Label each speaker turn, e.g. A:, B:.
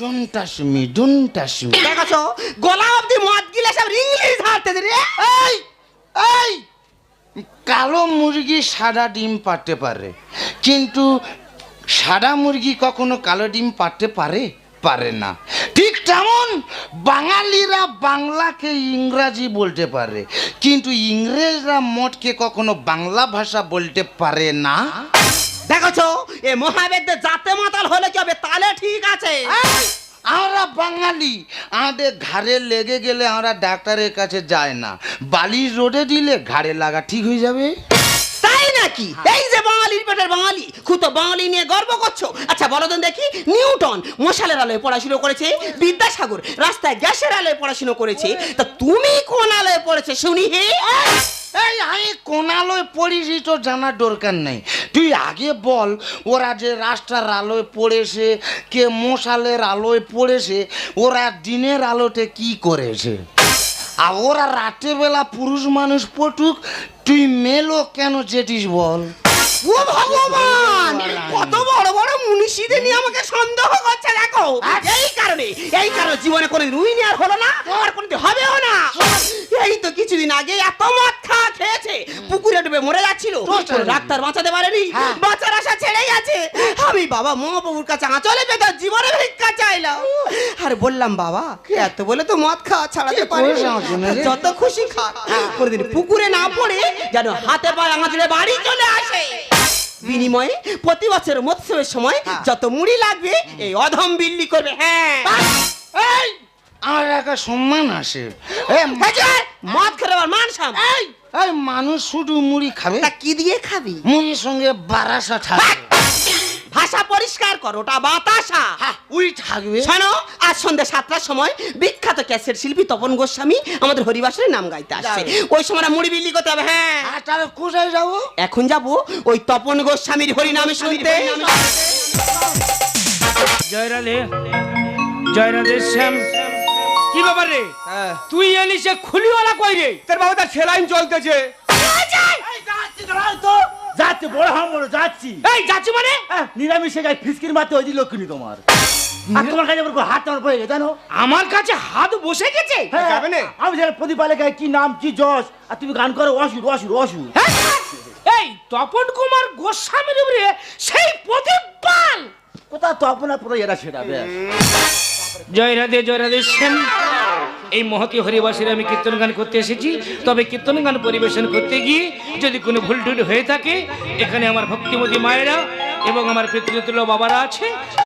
A: Don't touch me.
B: দেখছো গলা অব্দি মদ গিলে সব ইংলিশ ঝাড়তে রে।
A: এই এই কালো মুরগি সাদা ডিম পারতে পারে, কিন্তু সাদা মুরগি কখনো কালো ডিম পারতে পারে? পারে না। ঠিক তেমন বাঙালিরা বাংলাকে ইংরাজি বলতে পারে, কিন্তু ইংরেজরা মদকে কখনো বাংলা ভাষা বলতে পারে না।
B: দেখছো এ মহাবেদ্য জাতে মাতাল হলে কি হবে? তাহলে ঠিক আছে।
A: আমরা বাঙালি, আমাদের ঘাড়ে লেগে গেলে আমরা ডাক্তারের কাছে যাই না, বালিশ রোদে দিলে ঘাড়ে লাগা ঠিক হয়ে যাবে।
B: তাই নাকি? এই যে বাঙালির পেটের বাঙালি, খুতো বাঙালি নিয়ে গর্ব করছো। আচ্ছা বলো তো দেখি, নিউটন মশালের আলোয় পড়াশোনা করেছে, বিদ্যাসাগর রাস্তায় গ্যাসের আলোয় পড়াশোনা করেছে, তা তুমি কোন আলোয় পড়েছে শুনি? হে
A: এই আমি কোন আলোয় পড়েছি তো জানার দরকার নেই, তুই আগে বল ওরা যে রাস্তার আলোয় পড়েছে, কে মশালের আলোয় পড়েছে, ওরা দিনের আলোতে কি করেছে? আর ওরা রাতের বেলা পুরুষ মানুষ পটুক, তুই মেলো কেন যেটিস বল?
B: ও ভগবান, কত বড় বড় মুনিষীদের নিয়ে আমাকে সন্দেহ করছে। দেখো এই কারণে জীবনে কোনো রুইনি আর হলো না, আর কোনদিন হবেও না। এই তো কিছুদিন আগে এত মদ খাওয়া খেয়েছে, পুকুরে ডুবে মরে যাচ্ছিল, ডাক্তার বাঁচাতে পারেনি, বাঁচার আশা ছেড়ে গেছে। আমি বাবা মহাপ্রভুর কাছে আঁচলে পেতে জীবনে ভিক্ষা চাইলাম, আর বললাম বাবা এত বলে তো মদ খাওয়া ছাড়াতে পারি, যত খুশি খা, কোনদিন পুকুরে না পড়ে যেন হাতে পায়ে আঁচলে বাড়ি চলে আসে। বিনিময়ে প্রতি বছর মৎস্যের সময় যত মুড়ি লাগবে এই অধম বিল্লি করবে। হ্যাঁ
A: এই আমার একটা সম্মান আসে,
B: মদ খেলে আবার মান সাম।
A: এই মানুষ শুধু মুড়ি খাবে?
B: তা কি দিয়ে খাবি?
A: মুড়ির সঙ্গে বারাসা থাকবে।
B: ভাষা পরিষ্কার করো, ওটা বাতাসা।
A: উই থাকবে।
B: শোনো, আজ সন্ধ্যা 7টার সময় বিখ্যাত ক্যাসেট শিল্পী তপন গোস্বামী আমাদের হরিবাসরের নাম গাইতে আসছে, ওই সময় মুড়ি বিল্লি করতে হবে। হ্যাঁ
A: তাহলে কোথায় যাবো?
B: এখন যাবো ওই তপন গোস্বামীর হরিনামে শুনতে।
C: জয় রাধে, জয় রাধে শ্যাম। কি ব্যাপার রে, তুই এলি সে খুলিওয়ালা কই রে?
D: তোর বাবা তার সেলাইন চলতেছে। যাচ্ছি বড় হাম বড় যাচ্ছি।
C: এই যাচ্ছি মানে?
D: নিরামিষে গায়ে ফিসকির মারতে ওই দিল কিনি তোমার। আর তোমার কাছে হাত তোমার পড়ে গেছে জানো?
C: আমার কাছে হাত বসে গেছে।
D: যাবে না? আমি জানি প্রদীপালে গায়ে কি নাম কি যশ, আর তুমি গান করো অসুর অসুর অসুর।
C: এই তপন কুমার গোস্বামীর উপরে সেই প্রদীপ পাল
D: কোথা তপন আর কোথায় এরা সেটা বেশ।
C: জয় রাধে শ্যাম। এই মহতি হরিবাসীর আমি কীর্তন গান করতে এসেছি, তবে কীর্তন গান পরিবেশন করতে গিয়ে যদি কোনো ভুল টুল হয়ে থাকে, এখানে আমার ভক্তিমতী মায়েরা এবং আমার পিতৃতুল্য বাবারা আছে,